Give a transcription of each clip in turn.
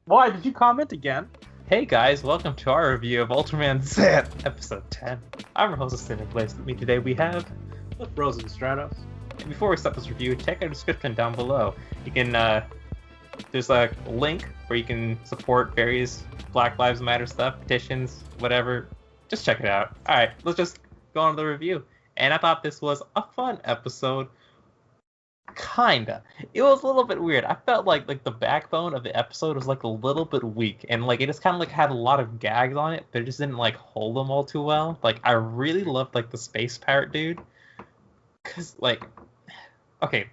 Why did you comment again? Hey guys, welcome to our review of Ultraman Zett, episode 10. I'm your host, Cinder Blaze. With me today we have... With Rose and Stratos. And before we start this review, check our description down below. You can, there's a link where you can support various Black Lives Matter stuff, petitions, whatever. Just check it out. Alright, let's just go on to the review. And I thought this was a fun episode. Kinda. It was a little bit weird. I felt like the backbone of the episode was like a little bit weak, and like it just kind of like had a lot of gags on it, but it just didn't like hold them all too well. Like I really loved like the space pirate dude, cause like, okay,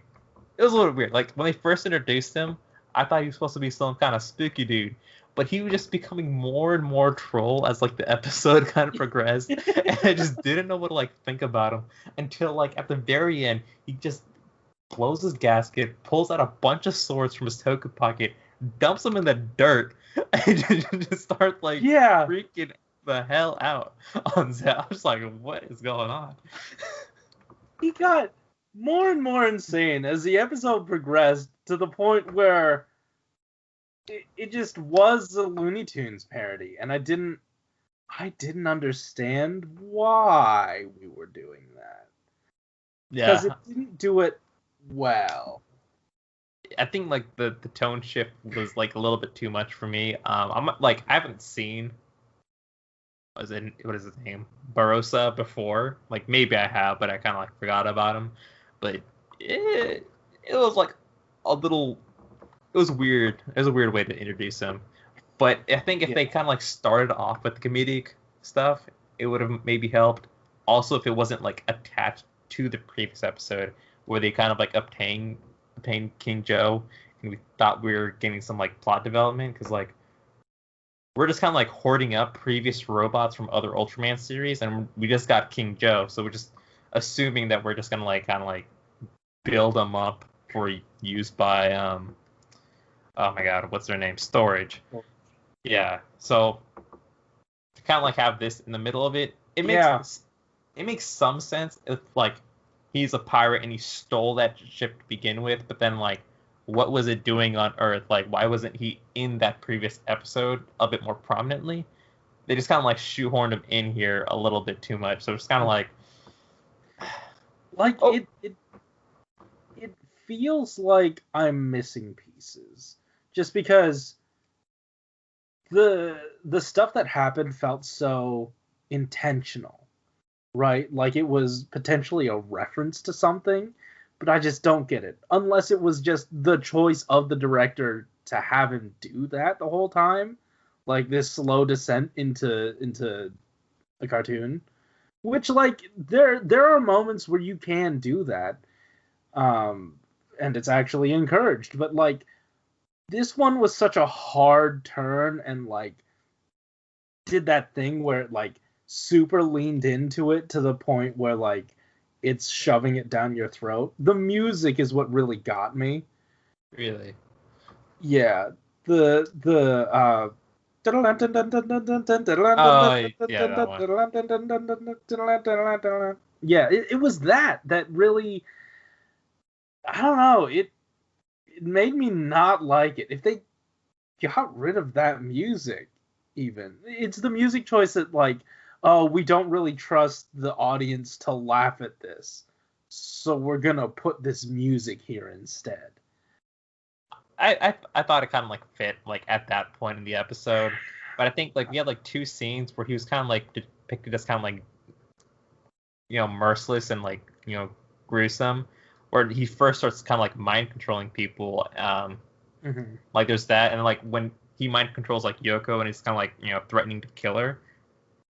it was a little weird. Like when they first introduced him, I thought he was supposed to be some kind of spooky dude, but he was just becoming more and more troll as like the episode kind of progressed, and I just didn't know what to like think about him until like at the very end, he just blows his gasket, pulls out a bunch of swords from his toku pocket, dumps them in the dirt, and just starts like freaking the hell out on Zett. I was like, what is going on? He got more and more insane as the episode progressed to the point where it just was a Looney Tunes parody, and I didn't understand why we were doing that. Yeah, because it didn't do it well. I think like the tone shift was like a little bit too much for me. I'm like I haven't seen what is his name, Barossa before. Like maybe I have, but I kind of like forgot about him. But it was like a little. It was weird. It was a weird way to introduce him. But I think if they kind of like started off with the comedic stuff, it would have maybe helped. Also, if it wasn't like attached to the previous episode, where they kind of like obtained King Joe, and we thought we were getting some like plot development, because like we're just kind of like hoarding up previous robots from other Ultraman series, and we just got King Joe, so we're just assuming that we're just gonna like kind of like build them up for use by oh my god, what's their name? Storage. Yeah, so to kind of like have this in the middle of it, it makes some sense if like he's a pirate and he stole that ship to begin with, but then like what was it doing on Earth? Like why wasn't he in that previous episode a bit more prominently? They just kind of like shoehorned him in here a little bit too much, so it's kind of like it feels like I'm missing pieces, just because the stuff that happened felt so intentional. Right? Like it was potentially a reference to something, but I just don't get it. Unless it was just the choice of the director to have him do that the whole time. Like this slow descent into a cartoon. Which like there are moments where you can do that. And it's actually encouraged. But like this one was such a hard turn and like did that thing where it like super leaned into it to the point where like it's shoving it down your throat. The music is what really got me. Really? Yeah. The yeah, it was that really, I don't know, it made me not like it. If they got rid of that music, even it's the music choice that like, oh, we don't really trust the audience to laugh at this, so we're gonna put this music here instead. I thought it kind of like fit like at that point in the episode, but I think like we had like two scenes where he was kind of like depicted as kind of like, you know, merciless and like, you know, gruesome, where he first starts kind of like mind controlling people. Like there's that, and like when he mind controls like Yoko and he's kind of like, you know, threatening to kill her.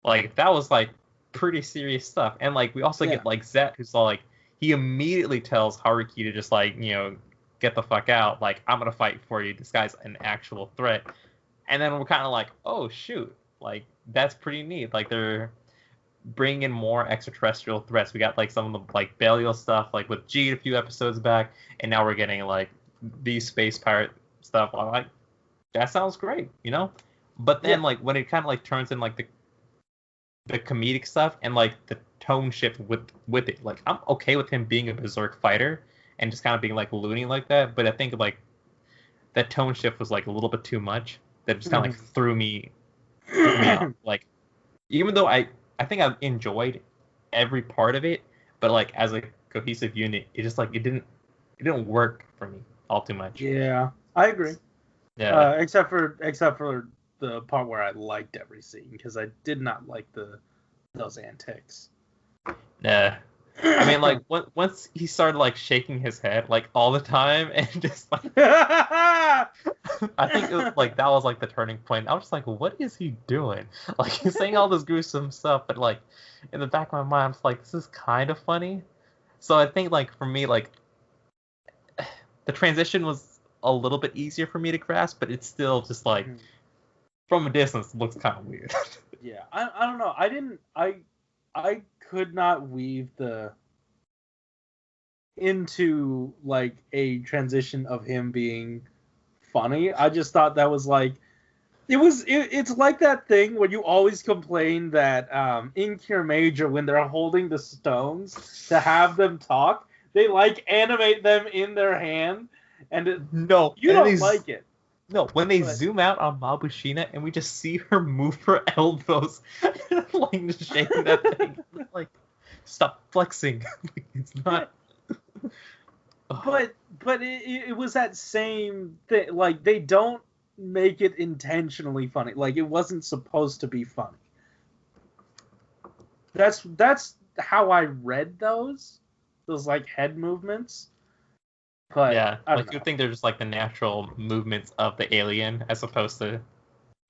Like that was like pretty serious stuff. And like we also get like Zett, who's like, he immediately tells Haruki to just like, you know, get the fuck out. Like I'm gonna fight for you. This guy's an actual threat. And then we're kind of like, oh shoot, like that's pretty neat. Like they're bringing in more extraterrestrial threats. We got like some of the like Belial stuff, like with G a few episodes back, and now we're getting like these space pirate stuff. I'm like, that sounds great, you know. But then like when it kind of like turns in like the comedic stuff and like the tone shift with it, like I'm okay with him being a berserk fighter and just kind of being like loony like that, but I think like that tone shift was like a little bit too much. that just kind of like threw me out. Like, even though I think I enjoyed every part of it, but like as a cohesive unit, it just like it didn't work for me all too much. Yeah, I agree. Yeah. Except for the part where I liked every scene, because I did not like those antics. Yeah. I mean, like once he started like shaking his head like all the time and just like I think it was, like that was like the turning point. I was just like, what is he doing? Like he's saying all this gruesome stuff, but like in the back of my mind, I'm just like, this is kind of funny. So I think like for me, like the transition was a little bit easier for me to grasp, but it's still just like from a distance looks kind of weird. Yeah, I don't know. I could not weave into like a transition of him being funny. I just thought that was like it's like that thing where you always complain that in Cure Major, when they're holding the stones to have them talk, they like animate them in their hand, and you don't like it. No, when they zoom out on Mabushina and we just see her move her elbows, like just shaking that thing, like stop flexing. It's not. But it was that same thing. Like they don't make it intentionally funny. Like it wasn't supposed to be funny. That's how I read those like head movements. But yeah, like you think they're just like the natural movements of the alien as opposed to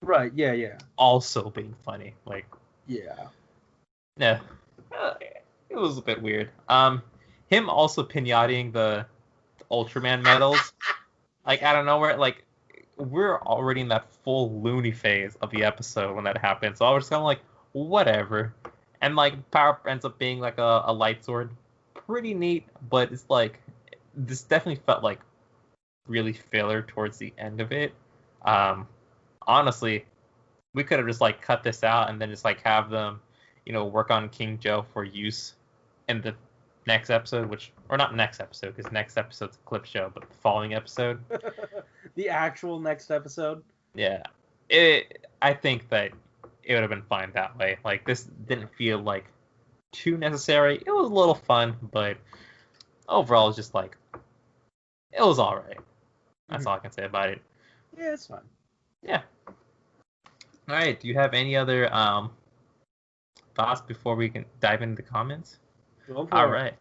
right. Yeah. Also being funny. Like yeah. It was a bit weird. Him also pinyating the Ultraman medals, like out of nowhere. Like we're already in that full loony phase of the episode when that happened, so I was just kind of like, whatever. And like power up ends up being like a light sword, pretty neat, but it's like this definitely felt like really filler towards the end of it. Honestly, we could have just like cut this out and then just like have them, work on King Joe for use in the next episode, or not next episode, because next episode's a clip show, but the following episode. The actual next episode? Yeah. I think that it would have been fine that way. Like, this didn't feel like too necessary. It was a little fun, but overall, it's just like, it was alright. That's all I can say about it. Yeah, it's fun. Yeah. Alright, do you have any other thoughts before we can dive into the comments? Alright.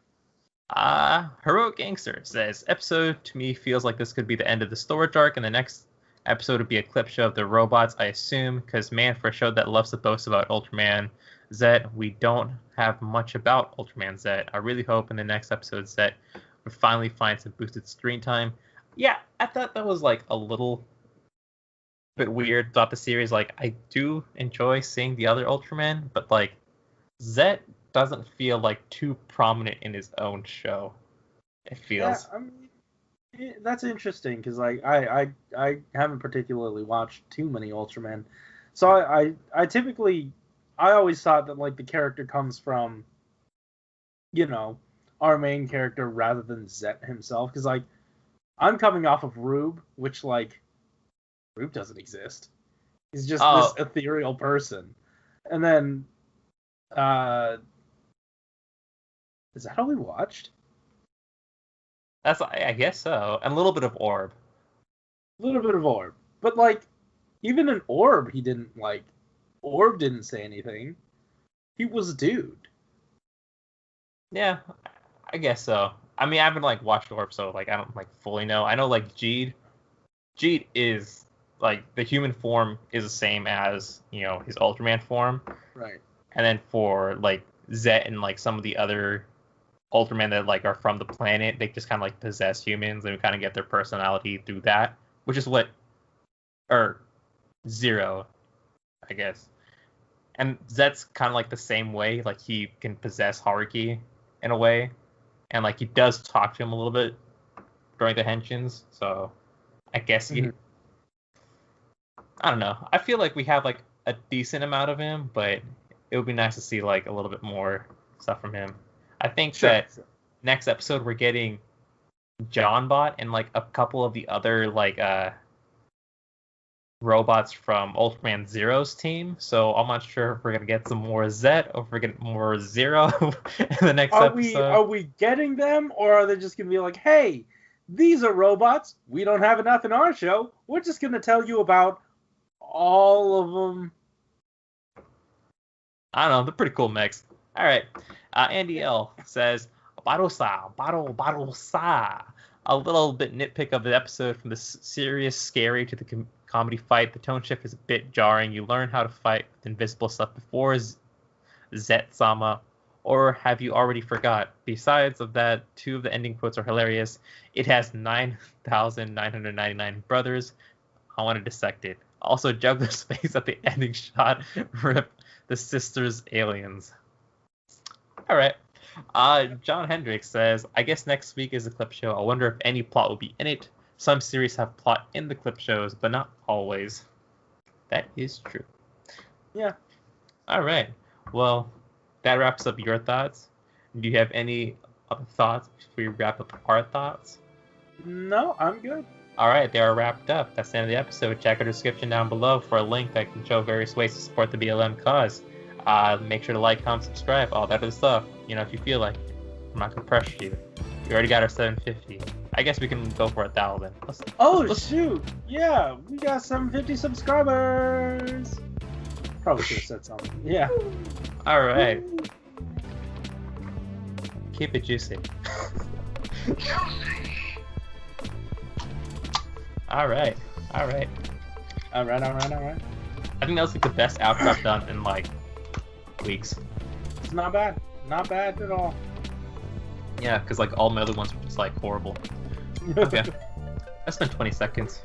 Heroic Gangster says, episode to me feels like this could be the end of the storage arc, and the next episode would be a clip show of the robots, I assume, because man, for a show that loves to boast about Ultraman Zett, we don't have much about Ultraman Zett. I really hope in the next episode Zett would finally find some boosted screen time. Yeah, I thought that was like a little bit weird throughout the series. Like, I do enjoy seeing the other Ultraman, but like Zett doesn't feel like too prominent in his own show. It feels. Yeah, I mean, that's interesting because like I haven't particularly watched too many Ultraman, so I typically I always thought that like the character comes from, our main character rather than Zett himself, because like I'm coming off of Rube, which like Rube doesn't exist. He's just this ethereal person, and then is that all we watched? I guess so. And a little bit of Orb. A little bit of Orb. But, like, even in Orb, Orb didn't say anything. He was a dude. Yeah, I guess so. I mean, I haven't, like, watched Orb, so, like, I don't, like, fully know. I know, like, Jeed is, like, the human form is the same as, his Ultraman form. Right. And then for, like, Zett and, like, some of the other Ultraman that like are from the planet, they just kind of like possess humans and we kind of get their personality through that, which is or Zero, I guess. And Zett's kind of like the same way, like he can possess Haruki in a way, and like he does talk to him a little bit during the henshins, so I guess I don't know. I feel like we have like a decent amount of him, but it would be nice to see like a little bit more stuff from him. I think that next episode we're getting John Bot and like a couple of the other like robots from Ultraman Zero's team. So I'm not sure if we're gonna get some more Zett or if we're getting more Zero in the next episode. Are we getting them, or are they just gonna be like, hey, these are robots. We don't have enough in our show. We're just gonna tell you about all of them. I don't know. They're pretty cool mix. All right. Andy L says, bottle sa. A little bit nitpick of the episode, from the serious, scary to the comedy fight. The tone shift is a bit jarring. You learn how to fight with invisible stuff before Zett-sama, or have you already forgot? Besides of that, 2 of the ending quotes are hilarious. It has 9,999 brothers. I want to dissect it. Also, Juggler's face at the ending shot. Rip the sisters aliens. All right. John Hendricks says, I guess next week is a clip show. I wonder if any plot will be in it. Some series have plot in the clip shows, but not always. That is true. Yeah. All right. Well, that wraps up your thoughts. Do you have any other thoughts before we wrap up our thoughts? No, I'm good. All right, they are wrapped up. That's the end of the episode. Check our description down below for a link that can show various ways to support the BLM cause. Make sure to like, comment, subscribe, all that other stuff. You know, if you feel like it. I'm not gonna pressure you. We already got our 750. I guess we can go for 1,000. Shoot! Yeah, we got 750 subscribers. Probably should have said something. Yeah. All right. Keep it juicy. All right. All right. I think that was like the best outro I've done in like weeks. It's not bad. Not bad at all. Yeah, because like all my other ones were just like horrible. Okay. I spent 20 seconds.